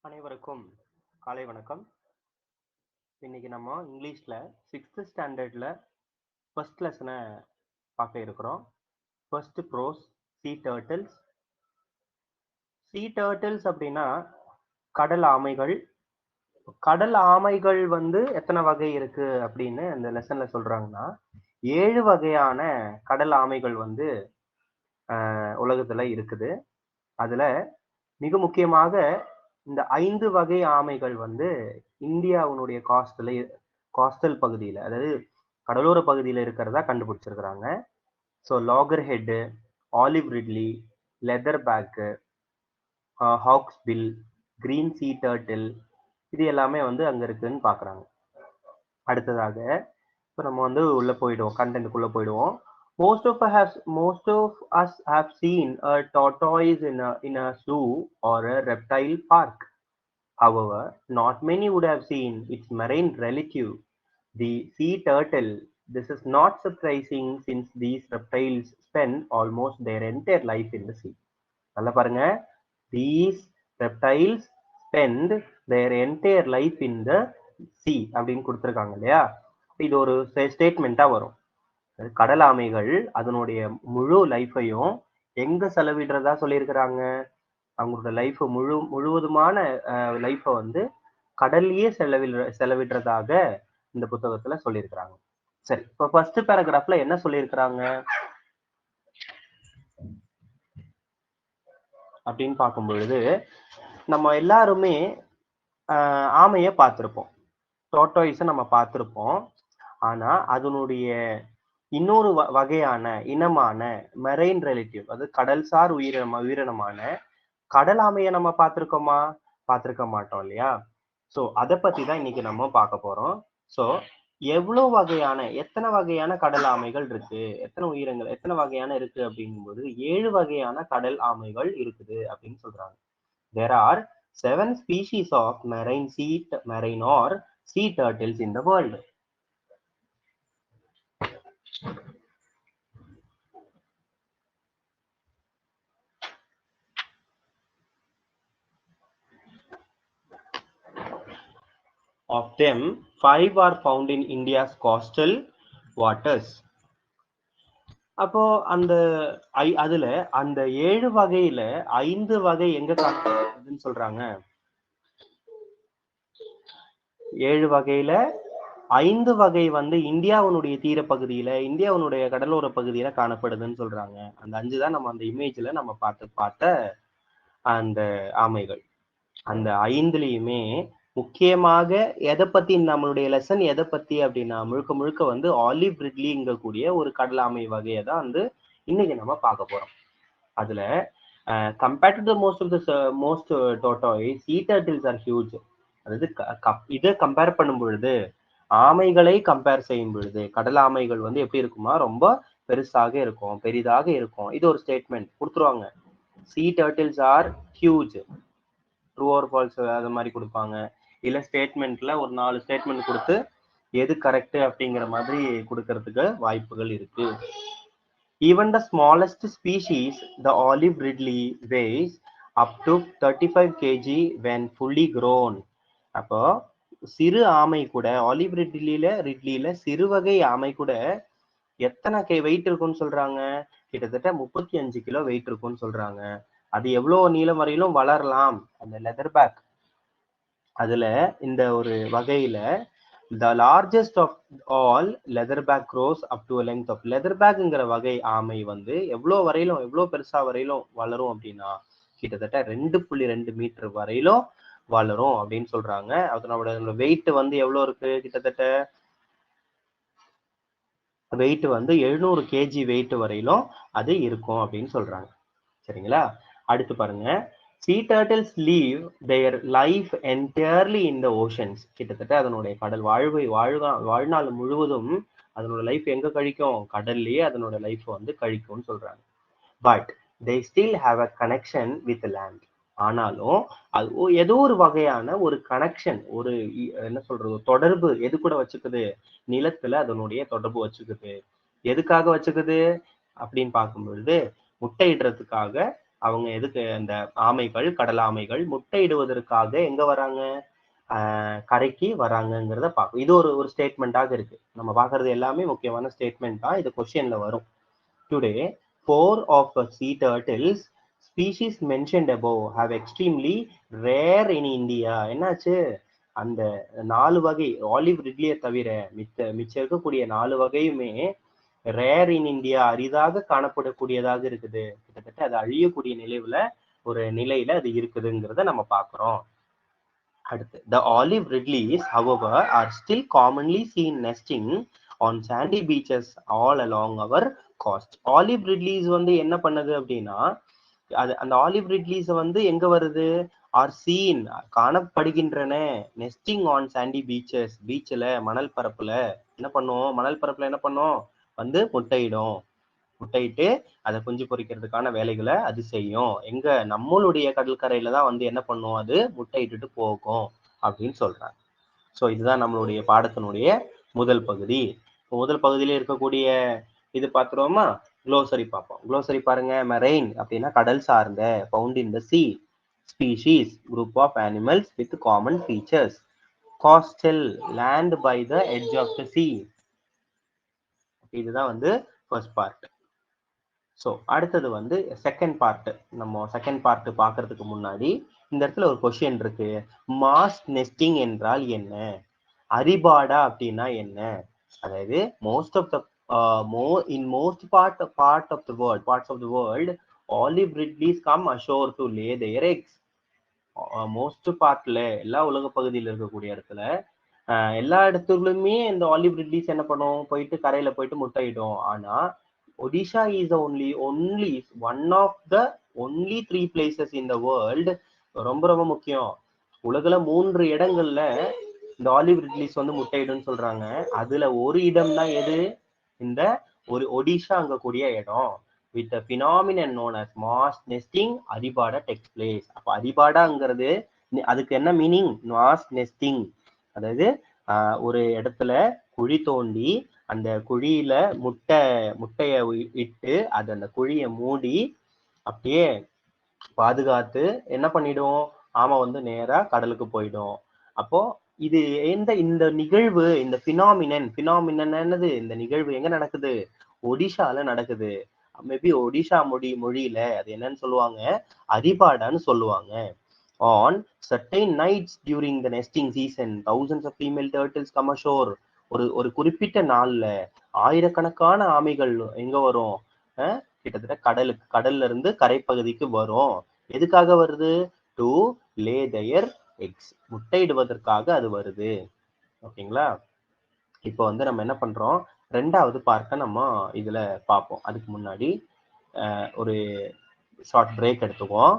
அனைவருக்கும் காலை வணக்கம். இன்னைக்கு நம்ம இங்கிலீஷ்ல 6th ஸ்டாண்டர்ட்ல ஃபர்ஸ்ட் லெசனை பார்க்க இருக்கிறோம். First prose sea turtles. Sea turtles அப்படின்னா கடல் ஆமைகள். கடல் ஆமைகள் எத்தனை வகை இருக்கு அப்படின்னு அந்த லெசன்ல சொல்றாங்கன்னா 7 வகையான கடல் ஆமைகள் உலகத்துல இருக்குது. அதுல மிக முக்கியமாக இந்த 5 வகை ஆமைகள் இந்தியாவுடைய காஸ்டல் பகுதியில, அதாவது கடலோர பகுதியில இருக்கிறதா கண்டுபிடிச்சிருக்கிறாங்க. So loggerhead, olive ridley, leatherback, hawksbill, green sea turtle, இது எல்லாமே அங்க இருக்குன்னு பாக்குறாங்க. அடுத்ததாக இப்போ நம்ம உள்ள போயிடுவோம், கண்டென்ட்டுக்குள்ள போயிடுவோம். Most of us have seen a tortoise in a zoo or a reptile park. However, not many would have seen its marine relative, the sea turtle. This is not surprising since these reptiles spend almost their entire life in the sea. நல்லா பாருங்க, these reptiles spend their entire life in the sea அப்படின்னு கொடுத்துருக்காங்க இல்லையா? இது ஒரு ஸ்டேட்மெண்ட்டா வரும். கடல் ஆமைகள் அதனுடைய முழு லைஃபையும் எங்க செலவிடுறதா சொல்லியிருக்கிறாங்க? அவங்களோட லைஃப் முழுவதுமான லைஃப்பை கடல்லையே செலவிடுறதாக இந்த புத்தகத்துல சொல்லியிருக்கிறாங்க. சரி, இப்போ ஃபர்ஸ்ட் பேராகிராஃப்ல என்ன சொல்லியிருக்கிறாங்க அப்படின்னு பார்க்கும் பொழுது, நம்ம எல்லாருமே ஆமைய பார்த்திருப்போம், டோர்டாய்ஸை நம்ம பார்த்திருப்போம். ஆனா அதனுடைய இன்னொரு வகையான இனமான மெரைன் ரிலேட்டிவ், அது கடல்சார் உயிரினமான கடல் ஆமையை நம்ம பார்த்திருக்க மாட்டோம் இல்லையா? ஸோ அதை பத்தி தான் இன்னைக்கு நம்ம பார்க்க போறோம். ஸோ எத்தனை வகையான கடல் ஆமைகள் இருக்கு, எத்தனை உயிரினங்கள், எத்தனை வகையான இருக்கு அப்படிங்கும்போது 7 வகையான கடல் ஆமைகள் இருக்குது அப்படின்னு சொல்றாங்க. There are 7 species of marine or sea turtles in the world. Of them, 5 are found in India's coastal waters. அப்போ அதுல அந்த 7 வகையில 5 வகை எங்க காணப்படுதுன்னு சொல்றாங்க? 7 வகையில 5 வகை இந்தியாவுடைய தீரப்பகுதியில, இந்தியாவுடைய கடலோர பகுதியில காணப்படுதுன்னு சொல்றாங்க. அந்த 5 தான் நம்ம அந்த இமேஜ்ல நம்ம பார்த்த அந்த ஆமைகள். அந்த 5லயுமே முக்கியமாக எதை பத்தி நம்மளுடைய லெசன் எதை பத்தி அப்படின்னா முழுக்க ஆலிவ் ரிட்லிங்கக்கூடிய ஒரு கடல் ஆமை வகையை தான் இன்னைக்கு நம்ம பார்க்க போறோம். அதுல compared to the most tortoise, sea turtles are huge. அதாவது இதை கம்பேர் பண்ணும் பொழுது, ஆமைகளை கம்பேர் செய்யும் பொழுது கடல் ஆமைகள் எப்படி இருக்குமா, ரொம்ப பெருசாக இருக்கும், பெரிதாக இருக்கும். இது ஒரு ஸ்டேட்மெண்ட் கொடுத்துருவாங்க. Sea turtles are huge, true or false அது மாதிரி கொடுப்பாங்க. இல்ல ஸ்டேட்மெண்ட்ல ஒரு 4 ஸ்டேட்மெண்ட் கொடுத்து எது கரெக்ட் அப்படிங்கிற மாதிரி கொடுக்கறதுக்கு வாய்ப்புகள் இருக்கு. Even the smallest species, the olive ridley, weighs up to 35 kg when fully grown. அப்போ சிறு ஆமை கூட, ஆலிவ் ரிட்லியில சிறு வகை ஆமை கூட எத்தனை வெயிட் இருக்குன்னு சொல்றாங்க? கிட்டத்தட்ட 35 கிலோ வெயிட் இருக்குன்னு சொல்றாங்க. அது எவ்வளவு நீளம் வரையிலும் வளரலாம். அந்த லெதர் பேக், அதுல இந்த ஒரு வகையில the largest of all leatherback grows up to a length of, leatherbackங்கிற வகை ஆமை எவ்வளவு பெருசா வரையிலும் வளரும் அப்படின்னா கிட்டத்தட்ட 2.2 மீட்டர் வரையிலும் வளரும் அப்படின்னு சொல்றாங்க. அதனோட வெயிட் எவ்வளவு இருக்கு? கிட்டத்தட்ட வெயிட் 700 kg வெயிட் வரையிலும் அது இருக்கும் அப்படின்னு சொல்றாங்க. சரிங்களா? அடுத்து பாருங்க, sea turtles live their life entirely in the oceans. கிட்டத்தட்ட அதனுடைய கடல் வாழ்நாள் முழுவதும் அதனோட லைஃப் எங்க கழிக்கும்? கடல்லையே அதனோட லைஃப் கழிக்கும்னு சொல்றாங்க. But they still have a connection with land. ஆனாலும் அது ஏதோ ஒரு வகையான ஒரு கனெக்ஷன், ஒரு என்ன சொல்றது, தொடர்பு எது கூட வச்சுக்குது? நிலத்துல அதனுடைய தொடர்பு வச்சுக்குது. எதுக்காக வச்சுக்குது அப்படின்னு பார்க்கும் பொழுது, முட்டையிடுறதுக்காக அவங்க எதுக்கு அந்த ஆமைகள், கடல் ஆமைகள் முட்டையிடுவதற்காக எங்க வராங்க, கரைக்கு வராங்கங்கிறத பார்க்கும். இது ஒரு ஒரு ஸ்டேட்மெண்டாக இருக்கு. நம்ம பார்க்கறது எல்லாமே முக்கியமான ஸ்டேட்மெண்ட் தான். இது கொஸ்டின்ல வரும். Today 4 of the sea turtles species mentioned above have extremely rare in India. என்னாச்சு, அந்த 4 வகை ஆலிவ் ரிட்லியை தவிர மிச்சம் இருக்கக்கூடிய 4 வகையுமே ரேர் இன் இந்தியா, அரிதாக காணப்படக்கூடியதாக இருக்குது. கிட்டத்தட்ட அது அழியக்கூடிய நிலையில அது இருக்குதுங்கிறத நம்ம பார்க்கிறோம். அடுத்து, the olive ridleys however are still commonly seen nesting on sandy beaches all along our coast. Olive ridleys வந்து என்ன பண்ணுது அப்படின்னா, அந்த ஆலிவ் ரிட்லீஸ் வந்து எங்க வருது, ஆர் சீன் காணப்படுகின்றன, நெஸ்டிங் ஆன் சாண்டி பீச்சஸ், பீச்சில் மணல் பரப்புல என்ன பண்ணும், மணல் பரப்புல என்ன பண்ணும் வந்து முட்டையிட்டு அதை குஞ்சு பொறிக்கிறதுக்கான வேலைகளை அது செய்யும். எங்க நம்மளுடைய கடற்கரையில தான் வந்து என்ன பண்ணும், அது முட்டையிட்டுட்டு போகும் அப்படின்னு சொல்றாங்க. ஸோ இதுதான் நம்மளுடைய பாடத்தினுடைய முதல் பகுதி. முதல் பகுதியில இருக்கக்கூடிய இது பார்த்துருவோமா, க்ளோசரி பார்ப்போம். க்ளோசரி பாருங்க, மெரைன் அப்படின்னா கடல் சார்ந்த, found in the sea, species group of animals with common features, coastal land by the edge of the sea. இதுதான் வந்து ஃபர்ஸ்ட் பார்ட். ஸோ அடுத்தது வந்து செகண்ட் பார்ட். நம்ம செகண்ட் பார்ட் பார்க்கறதுக்கு முன்னாடி இந்த இடத்துல ஒரு கொஸ்டின் இருக்கு. மாஸ் நெஸ்டிங் என்றால் என்ன, அரிபாடா அப்படின்னா என்ன? அதாவது most of the in most parts of the world olive ridleys come ashore to lay their eggs. Most பார்ட்ல, எல்லா உலக பகுதியில் இருக்கக்கூடிய இடத்துல எல்லா இடத்துலயுமே இந்த ஆலிவ் ரிட்லீஸ் என்ன பண்ணும், போயிட்டு கரையில போயிட்டு முட்டையிடும். ஆனா Odisha is only one of the only 3 places in the world. ரொம்ப ரொம்ப முக்கியம், உலகில 3 இடங்கள்ல இந்த ஆலிவ் ரிட்லீஸ் வந்து முட்டையிடும்னு சொல்றாங்க. அதுல ஒரு இடம் தான் எது, இந்த ஒரு ஒடிஷா அங்கக்கூடிய இடம். with the phenomenon known as mass nesting, அரிபாடா takes place. அப்ப அரிபாடாங்கிறது அதுக்கு என்ன மீனிங், மாஸ் நெஸ்டிங், அதாவது ஒரு இடத்துல குழி தோண்டி அந்த குழியில முட்டைய இட்டு அது அந்த குழியை மூடி அப்படியே பாதுகாத்து என்ன பண்ணிடும், ஆமா வந்து நேரா கடலுக்கு போயிடும். அப்போ இது இந்த நிகழ்வு, இந்த பினாமினன் என்னது, இந்த நிகழ்வு எங்க நடக்குது, ஒடிஷால நடக்குது. மேபி ஒடிஷா மொழியில அது என்னன்னு சொல்லுவாங்க, அரிபாடான்னு சொல்லுவாங்க. On certain nights during the nesting season, thousands of female turtles come ashore. ஒரு குறிப்பிட்ட நாள்ல ஆயிரக்கணக்கான ஆமைகள் எங்க வரும், கிட்டத்தட்ட கடல்ல இருந்து கரைப்பகுதிக்கு வரும். எதுக்காக வருது, டு லே their eggs, முட்டையிடுவதற்காக அது வருது. ஓகேங்களா? இப்போ வந்து நம்ம என்ன பண்றோம், ரெண்டாவது பார்ட்டை நம்ம இதுல பார்ப்போம். அதுக்கு முன்னாடி ஒரு ஷார்ட் பிரேக் எடுத்துக்குவோம்.